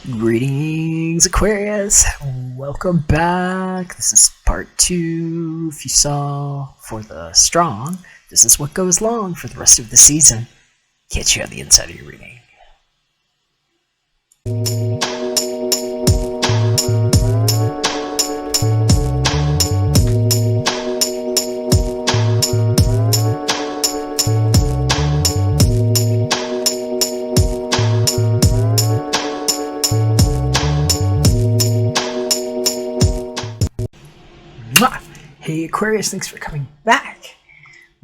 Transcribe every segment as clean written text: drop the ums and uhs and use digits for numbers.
Greetings, Aquarius. Welcome back. This is part 2. If you saw for the strong, this is what goes long for the rest of the season. Catch you on the inside of your reading. Hey Aquarius, thanks for coming back.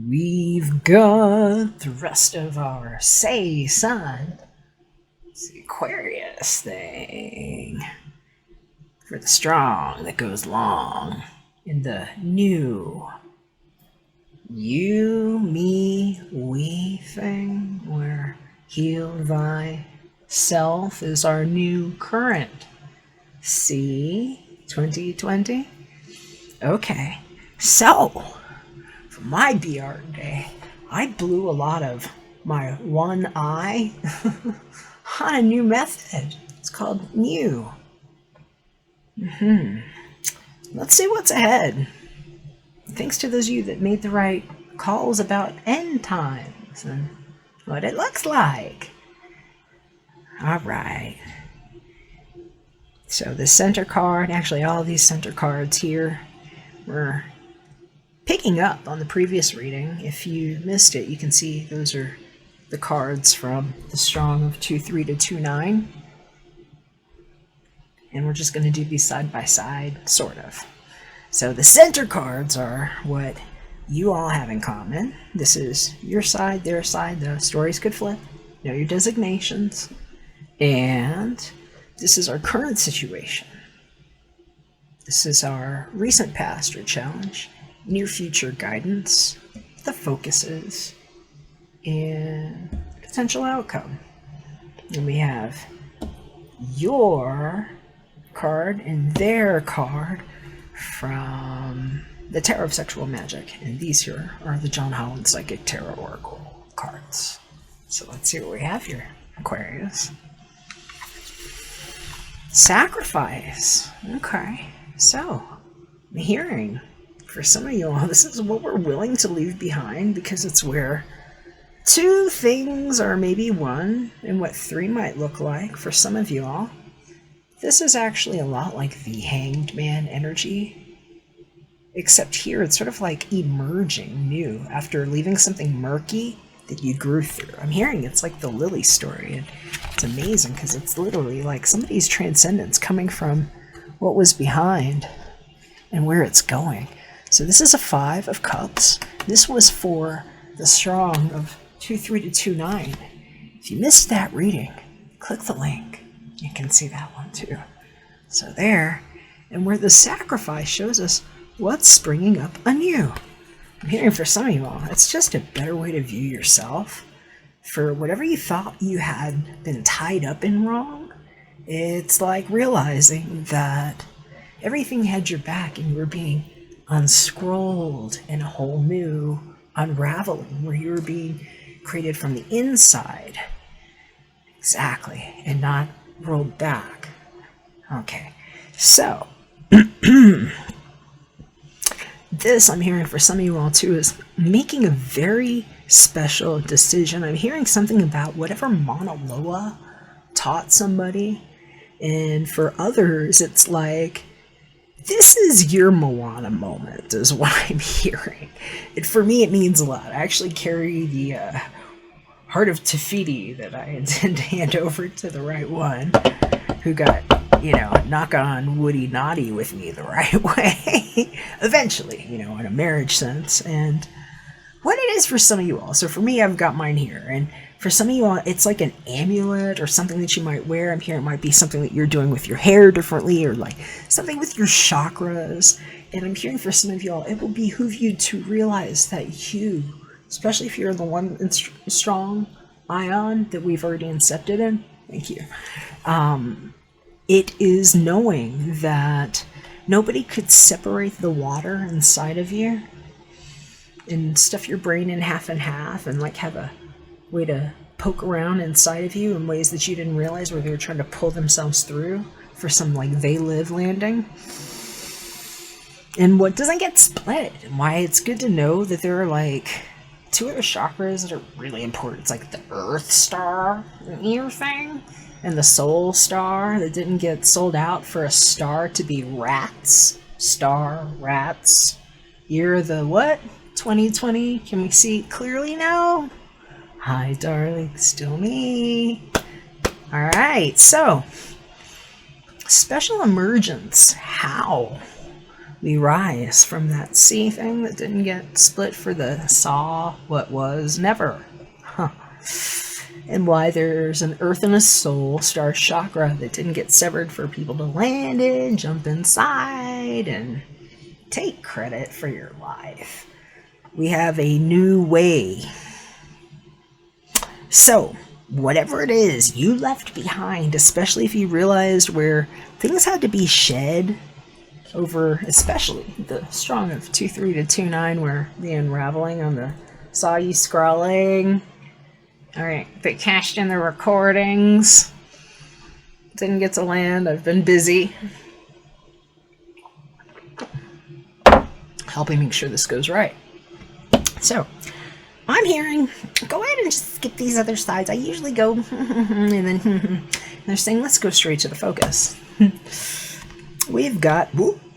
We've got the rest of our Say Sun, it's the Aquarius thing for the strong that goes long in the new you, me, we thing, where heal thyself is our new current. See, 2020. Okay. So, for my BR day, I blew a lot of my one eye on a new method. It's called New. Let's see what's ahead. Thanks to those of you that made the right calls about end times and what it looks like. Alright. So the center card, actually all of these center cards here, we're picking up on the previous reading. If you missed it, you can see those are the cards from the strong of 2-3 to 2-9. And we're just going to do these side by side, sort of. So the center cards are what you all have in common. This is your side, their side. The stories could flip. Know your designations. And this is our current situation. This is our recent past or challenge, near future guidance, the focuses, and potential outcome. And we have your card and their card from the Tarot of Sexual Magic. And these here are the John Holland Psychic Tarot Oracle cards. So let's see what we have here, Aquarius. Sacrifice. Okay. So, I'm hearing, for some of you all, this is what we're willing to leave behind, because it's where two things are maybe one, and what three might look like for some of you all. This is actually a lot like the Hanged Man energy, except here it's sort of like emerging new after leaving something murky that you grew through. I'm hearing it's like the Lily story, and it's amazing because it's literally like somebody's transcendence coming from what was behind and where it's going. So this is a 5 of Cups. This was for the strong of 2-3 to 2-9. If you missed that reading, click the link. You can see that one too. So there, and where the sacrifice shows us what's springing up anew. I'm hearing for some of you all, it's just a better way to view yourself. For whatever you thought you had been tied up in wrong, it's like realizing that everything had your back and you were being unscrolled in a whole new unraveling where you were being created from the inside. Exactly. And not rolled back. Okay. So, this I'm hearing for some of you all too is making a very special decision. I'm hearing something about whatever Mauna Loa taught somebody. And for others, it's like, this is your Moana moment, is what I'm hearing. And for me, it means a lot. I actually carry the Heart of Tafiti that I intend to hand over to the right one, who got, knock on woody naughty with me the right way. Eventually, in a marriage sense. And what it is for some of you all. So for me, I've got mine here. And for some of you all, it's like an amulet or something that you might wear. I'm hearing it might be something that you're doing with your hair differently, or like something with your chakras. And I'm hearing for some of you all, it will behoove you to realize that you, especially if you're the one strong ion that we've already incepted in, thank you. It is knowing that nobody could separate the water inside of you and stuff your brain in half and half and like have a way to poke around inside of you in ways that you didn't realize, where they were trying to pull themselves through for some like they live landing. And what doesn't get split, and why it's good to know that there are like 2 other chakras that are really important. It's like the Earth Star ear thing and the Soul Star that didn't get sold out for a star to be rats. Star, rats. Year of the what? 2020? Can we see clearly now? Hi, darling, still me. Alright, so special emergence. How we rise from that sea thing that didn't get split for the saw what was never. Huh. And why there's an earth and a soul star chakra that didn't get severed for people to land in, jump inside, and take credit for your life. We have a new way. So, whatever it is you left behind, especially if you realized where things had to be shed over, especially the strong of 2-3 to 2-9, where the unraveling on the saw you scrawling. Alright, they cashed in the recordings. Didn't get to land. I've been busy helping make sure this goes right. So, I'm hearing, go ahead and just skip these other slides. I usually go, and then they're saying, let's go straight to the focus. We've got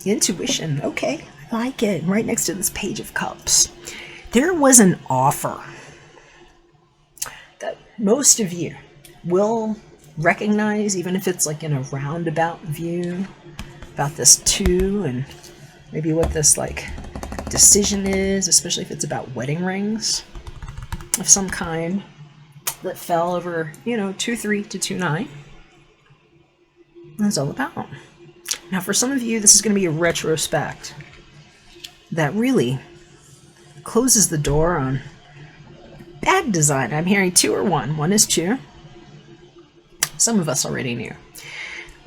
intuition. Okay, I like it. Right next to this Page of Cups. There was an offer that most of you will recognize, even if it's like in a roundabout view, about this 2 and maybe what this like decision is, especially if it's about wedding rings of some kind that fell over, 2-3 to 2-9. That's all about. Now, for some of you, this is going to be a retrospect that really closes the door on bad design. I'm hearing 2 or 1. 1 is 2. Some of us already knew.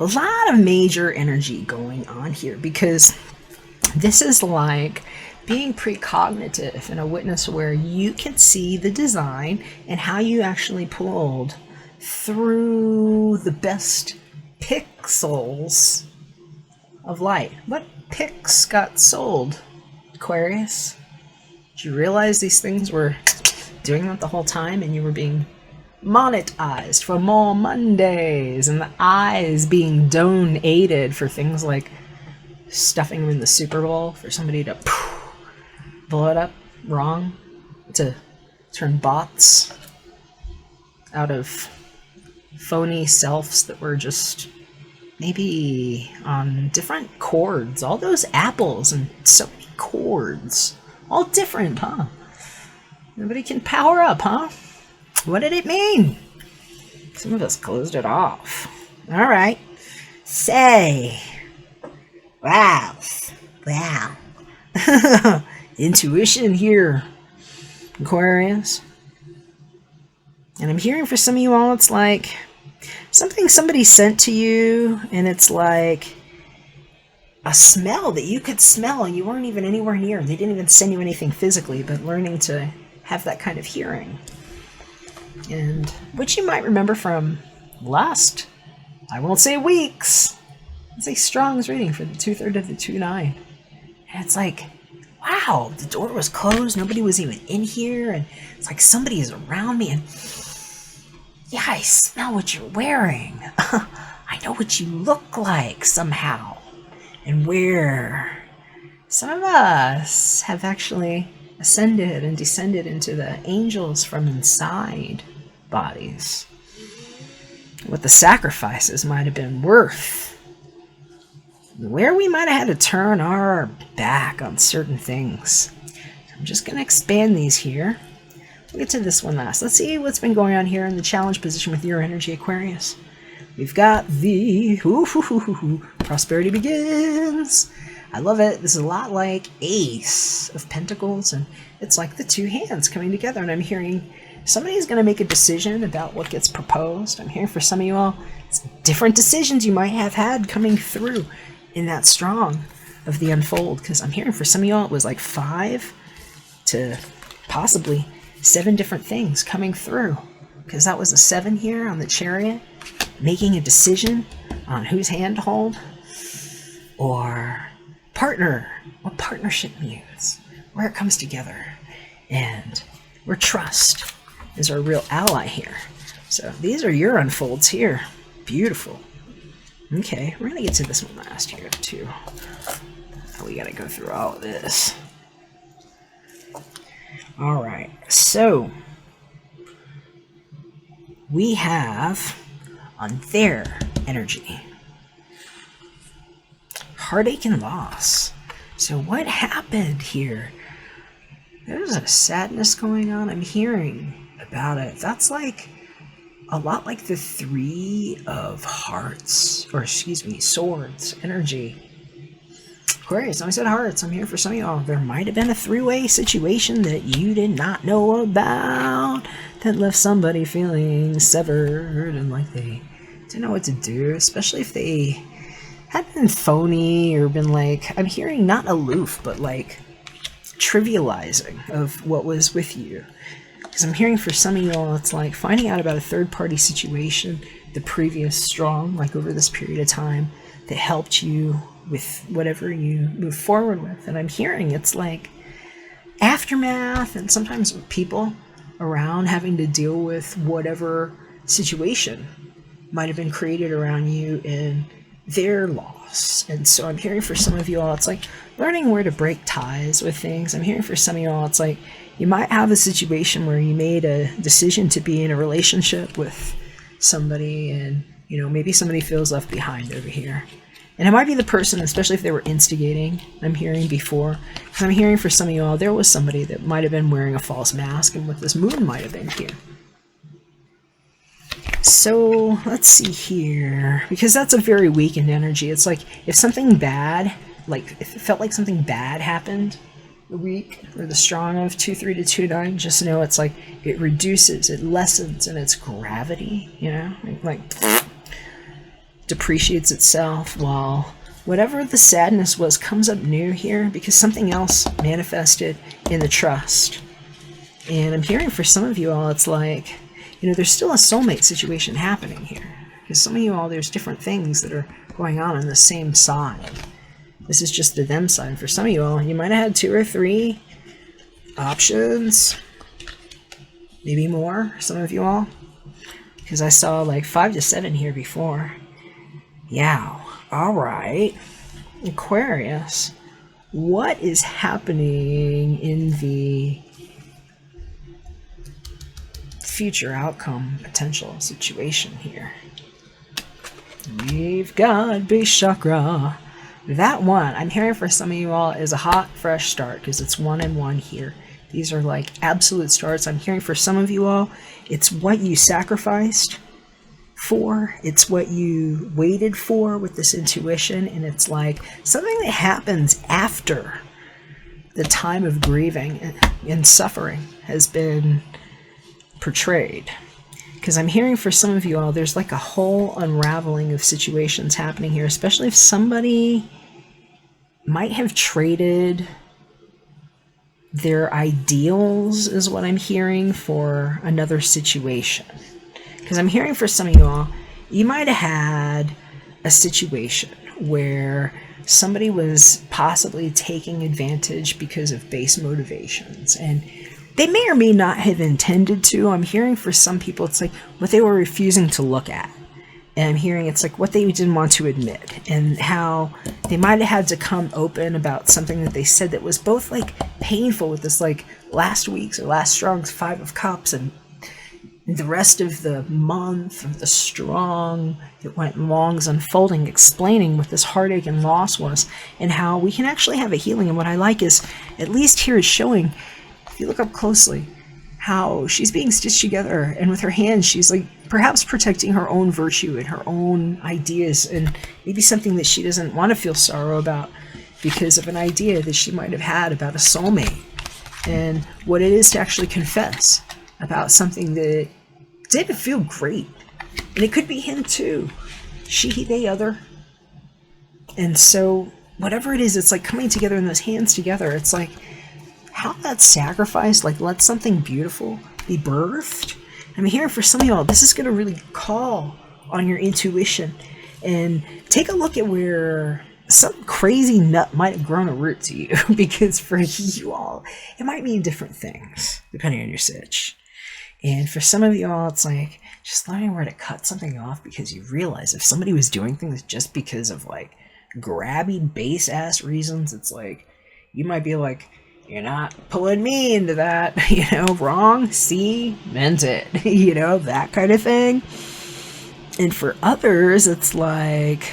A lot of major energy going on here, because this is like being precognitive in a witness where you can see the design and how you actually pulled through the best pixels of light. What pics got sold, Aquarius? Did you realize these things were doing that the whole time, and you were being monetized for more Mondays, and the eyes being donated for things like stuffing them in the Super Bowl for somebody to blow it up wrong, to turn bots out of phony selves that were just maybe on different chords. All those apples and so many chords. All different, huh? Nobody can power up, huh? What did it mean? Some of us closed it off. Alright. Say. Wow. Intuition here, Aquarius. And I'm hearing for some of you all, it's like something somebody sent to you, and it's like a smell that you could smell and you weren't even anywhere near. They didn't even send you anything physically, but learning to have that kind of hearing. And which you might remember from last, I won't say weeks, it's a Strong's reading for the 2/3 of the 2-9. And it's like, wow, the door was closed, nobody was even in here, and it's like somebody is around me, and yeah, I smell what you're wearing. I know what you look like somehow. And where some of us have actually ascended and descended into the angels from inside bodies. What the sacrifices might have been worth. Where we might have had to turn our back on certain things. I'm just going to expand these here. We'll get to this one last. Let's see what's been going on here in the challenge position with your energy, Aquarius. We've got the prosperity begins. I love it. This is a lot like Ace of Pentacles, and it's like the 2 hands coming together. And I'm hearing somebody's going to make a decision about what gets proposed. I'm hearing for some of you all, it's different decisions you might have had coming through in that Strong of the Unfold. Because I'm hearing for some of you all, it was like 5 to possibly 7 different things coming through. because that was a 7 here on the Chariot, making a decision on whose hand to hold, or partner, what partnership means, where it comes together, and where trust is our real ally here. So these are your unfolds here. Beautiful. Okay, we're gonna get to this one last here too. We gotta go through all of this. Alright, so we have on their energy heartache and loss. So what happened here? There's a sadness going on. I'm hearing about it. That's like a lot like the 3 of hearts, or excuse me, swords energy. Aquarius, I said hearts. I'm here for some of y'all. There might have been a 3-way situation that you did not know about that left somebody feeling severed and like they didn't know what to do, especially if they had been phony or been like, I'm hearing not aloof, but like trivializing of what was with you. Because I'm hearing for some of y'all, it's like finding out about a third-party situation, the previous strong, like over this period of time, that helped you with whatever you move forward with. And I'm hearing it's like aftermath, and sometimes people around having to deal with whatever situation might have been created around you in their loss. And so I'm hearing for some of you all, it's like learning where to break ties with things. I'm hearing for some of you all, it's like you might have a situation where you made a decision to be in a relationship with somebody, and you know, maybe somebody feels left behind over here. And it might be the person, especially if they were instigating, I'm hearing before. Because I'm hearing for some of you all, there was somebody that might have been wearing a false mask, and what this moon might have been here. So, let's see here. Because that's a very weakened energy. It's like, if something bad, like, if it felt like something bad happened the week, or the strong of 2-3 to 2-9, just know it's like, it reduces, it lessens in its gravity, you know? Like, depreciates itself, while whatever the sadness was comes up new here because something else manifested in the trust. And I'm hearing for some of you all, it's like, you know, there's still a soulmate situation happening here. Because some of you all, there's different things that are going on the same side. This is just the them side. For some of you all, you might have had 2 or 3 options, maybe more, some of you all. Because I saw like 5 to 7 here before. Yeah, alright. Aquarius, what is happening in the future outcome potential situation here? We've got base chakra. That one, I'm hearing for some of you all, is a hot, fresh start because it's 1 and 1 here. These are like absolute starts. I'm hearing for some of you all, it's what you sacrificed for, it's what you waited for with this intuition, and it's like something that happens after the time of grieving and suffering has been portrayed. Because I'm hearing for some of you all, there's like a whole unraveling of situations happening here, especially if somebody might have traded their ideals, is what I'm hearing, for another situation. Because I'm hearing for some of you all, you might have had a situation where somebody was possibly taking advantage because of base motivations, and they may or may not have intended to. I'm hearing for some people, it's like what they were refusing to look at. And I'm hearing it's like what they didn't want to admit, and how they might have had to come open about something that they said that was both like painful with this like last week's or last strong's 5 of Cups, and the rest of the month of the strong that went long's unfolding, explaining what this heartache and loss was, and how we can actually have a healing. And what I like is, at least here is showing, if you look up closely, how she's being stitched together, and with her hands she's like perhaps protecting her own virtue and her own ideas, and maybe something that she doesn't want to feel sorrow about because of an idea that she might have had about a soulmate, and what it is to actually confess about something that didn't feel great. And it could be him too. She, he, they, other. And so whatever it is, it's like coming together in those hands together. It's like how that sacrifice, like let something beautiful be birthed. I'm hearing for some of y'all, this is going to really call on your intuition. And take a look at where some crazy nut might have grown a root to you. Because for you all, it might mean different things, depending on your sitch. And for some of y'all, it's like just learning where to cut something off, because you realize if somebody was doing things just because of like grabby base ass reasons, it's like you might be like, you're not pulling me into that, wrong, see, meant it, that kind of thing. And for others, it's like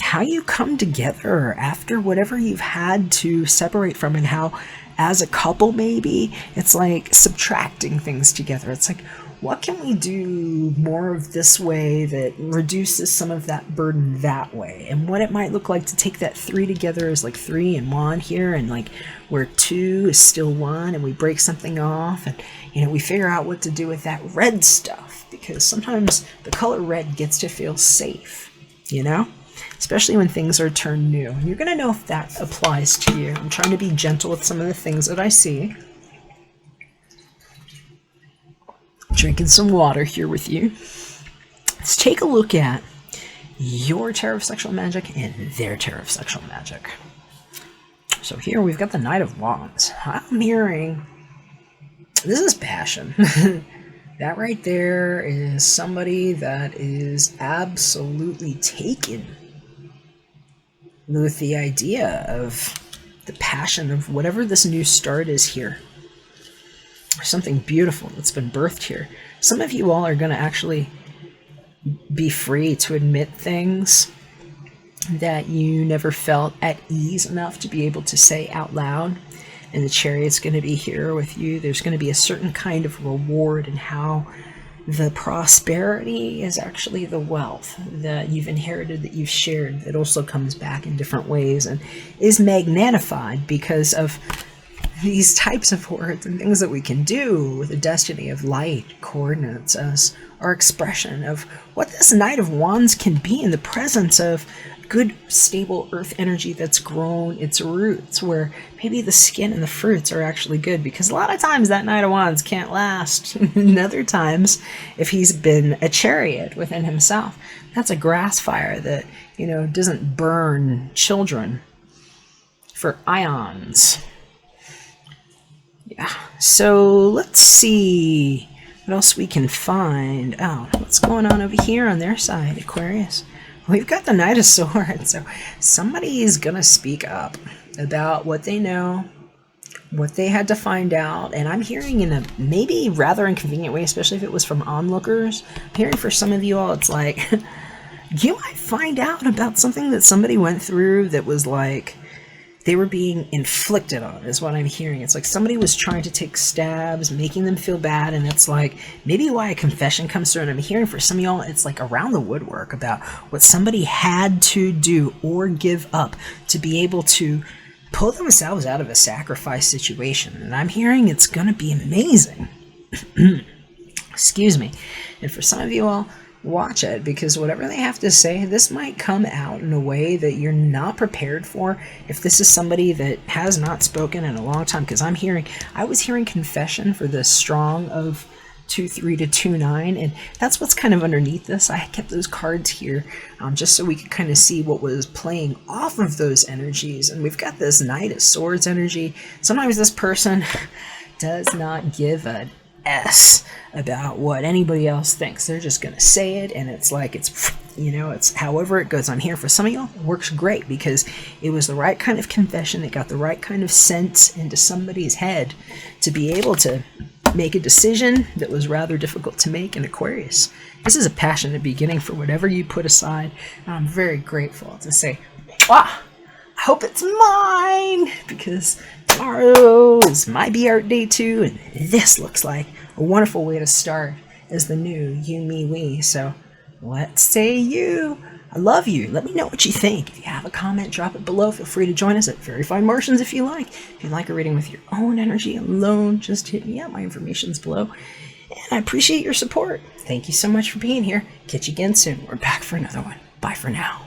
how you come together after whatever you've had to separate from, and how as a couple, maybe it's like subtracting things together. It's like, what can we do more of this way that reduces some of that burden that way? And what it might look like to take that 3 together is like 3 and 1 here, and like where 2 is still 1, and we break something off, and we figure out what to do with that red stuff, because sometimes the color red gets to feel safe, especially when things are turned new. And you're going to know if that applies to you. I'm trying to be gentle with some of the things that I see. Drinking some water here with you. Let's take a look at your Tarot of Sexual Magic and their Tarot of Sexual Magic. So here we've got the Knight of Wands. I'm hearing, this is passion. That right there is somebody that is absolutely taken with the idea of the passion of whatever this new start is here. Something beautiful that's been birthed here. Some of you all are going to actually be free to admit things that you never felt at ease enough to be able to say out loud. And the Chariot's going to be here with you. There's going to be a certain kind of reward in how the prosperity is actually the wealth that you've inherited, that you've shared, that also comes back in different ways and is magnified because of these types of words and things that we can do with the destiny of light coordinates as our expression of what this Knight of Wands can be in the presence of good, stable earth energy that's grown its roots, where maybe the skin and the fruits are actually good, because a lot of times that Knight of Wands can't last. And other times, if he's been a chariot within himself, that's a grass fire that, doesn't burn children for ions. Yeah, so let's see what else we can find. Oh, what's going on over here on their side, Aquarius? We've got the Knight of Swords, so somebody is going to speak up about what they know, what they had to find out, and I'm hearing in a maybe rather inconvenient way, especially if it was from onlookers. I'm hearing for some of you all, it's like, you might find out about something that somebody went through that was like, they were being inflicted on, is what I'm hearing. It's like somebody was trying to take stabs, making them feel bad, and it's like maybe why a confession comes through. And I'm hearing for some of y'all, it's like around the woodwork about what somebody had to do or give up to be able to pull themselves out of a sacrifice situation. And I'm hearing it's going to be amazing. Excuse me. And for some of you all, watch it, because whatever they have to say, this might come out in a way that you're not prepared for if this is somebody that has not spoken in a long time. Because I was hearing confession for the strong of 2-3 to 2-9, and that's what's kind of underneath this. I kept those cards here just so we could kind of see what was playing off of those energies. And we've got this Knight of Swords energy. Sometimes this person does not give a S about what anybody else thinks. They're just going to say it, and it's like, it's however it goes. I'm here for some of y'all, it works great because it was the right kind of confession. It got the right kind of sense into somebody's head to be able to make a decision that was rather difficult to make in Aquarius. This is a passionate beginning for whatever you put aside, and I'm very grateful to say, I hope it's mine, because tomorrow is my Be Art Day too, and this looks like a wonderful way to start as the new you, me, we. So what say you? I love you. Let me know what you think. If you have a comment, drop it below. Feel free to join us at Verified Martians if you like. If you'd like a reading with your own energy alone, just hit me up. My information's below. And I appreciate your support. Thank you so much for being here. Catch you again soon. We're back for another one. Bye for now.